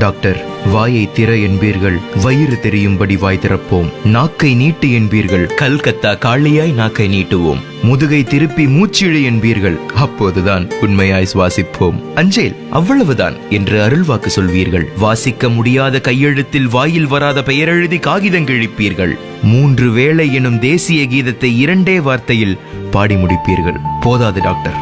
Doctor, வாயை திற என்பீர்கள், வயிறு தெரியும்படி வாய் திறப்போம். நாக்கை நீட்டு என்பீர்கள், கல்கத்தா காளியாய் நாக்கை நீட்டுவோம். முதுகை திருப்பி மூச்சிழு என்பீர்கள், அப்போதுதான் உண்மையாய் சுவாசிப்போம். அஞ்சேல், அவ்வளவுதான் என்று அருள்வாக்கு சொல்வீர்கள். வாசிக்க முடியாத கையெழுத்தில் வாயில் வராத பெயரெழுதி காகிதம் கிழிப்பீர்கள். 3 வேளை எனும் தேசிய கீதத்தை 2 வார்த்தையில் பாடி முடிப்பீர்கள். போதாது டாக்டர்,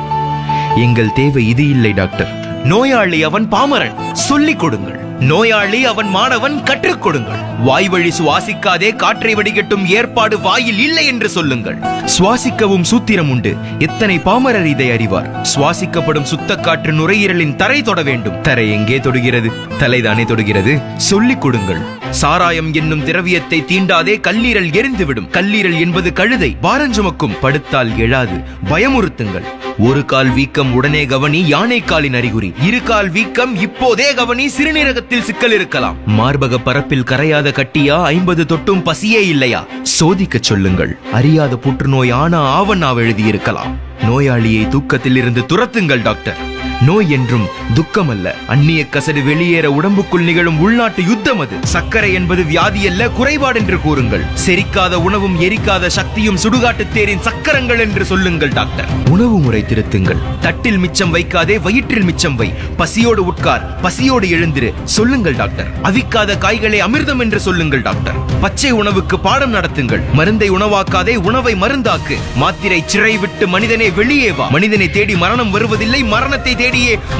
எங்கள் தேவை இது இல்லை டாக்டர். நோயாளி அவன் பாமரன், சொல்லிக் கொடுங்கள். நோயாளி அவன் மாணவன், கற்றுக் கொடுங்கள். வாய் வழி சுவாசிக்காதே, காற்றை வடிகட்டும் ஏற்பாடு வாயில் இல்லை என்று சொல்லுங்கள். சுவாசிக்கவும் சூத்திரம் உண்டு, எத்தனை பாமரர் இதை அறிவார்? சுவாசிக்கப்படும் சுத்த காற்று நுரையீரலின் தரை தொட வேண்டும். தரை எங்கே தொடுகிறது? தலைதானே தொடுகிறது. சொல்லிக் கொடுங்கள். சாராயம் என்னும் திரவியத்தை தீண்டாதே, கல்லீரல் எரிந்துவிடும். கல்லீரல் என்பது கழுதை, பாரஞ்சுமக்கும். படுத்தால் எழாது, பயமுறுத்துங்கள். 1 கால் வீக்கம் உடனே கவனி, யானை காலின் அறிகுறி. 2 கால் வீக்கம் இப்போதே கவனி, சிறுநீரகத்தில் சிக்கல் இருக்கலாம். மார்பக பரப்பில் கரையாத கட்டியா? 50 தொட்டும் பசியே இல்லையா? சோதிக்க சொல்லுங்கள். அறியாத புற்றுநோய் ஆவணாவ் எழுதியிருக்கலாம். நோயாளியை தூக்கத்தில் இருந்து துரத்துங்கள் டாக்டர். நோய் என்றும் துக்கம் அல்ல, அந்நிய கசடு வெளியேற உடம்புக்குள் நிகழும் உள்நாட்டு யுத்தம் அது. சர்க்கரை என்பது வியாதி அல்ல, குறைபாடு என்று கூறுங்கள். செரிக்காத உணவும் எரிக்காத சக்தியும் சுடுகாட்டு தேரின் சக்கரங்கள் என்று சொல்லுங்கள் டாக்டர். உணவு முறை திருத்துங்கள். தட்டில் மிச்சம் வைக்காதே, வயிற்றில் மிச்சம் வை. பசியோடு உட்கார், பசியோடு எழுந்திரு சொல்லுங்கள் டாக்டர். அவிக்காத காய்களை அமிர்தம் என்று சொல்லுங்கள் டாக்டர். பச்சை உணவுக்கு பாடம் நடத்துங்கள். மருந்தை உணவாக்காதே, உணவை மருந்தாக்கு. மாத்திரை சிறை விட்டு மனிதனே வெளியே வா. மனிதனை தேடி மரணம் வருவதில்லை, மரணத்தை தேடியே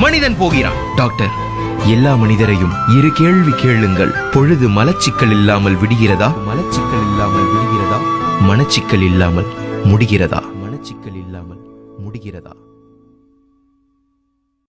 மனிதன் போகிறான். டாக்டர், எல்லா மனிதரையும் 2 கேள்வி கேளுங்கள். பொழுது மலச்சிக்கல் இல்லாமல் விடுகிறதா? மனச்சிக்கல் இல்லாமல் முடிகிறதா?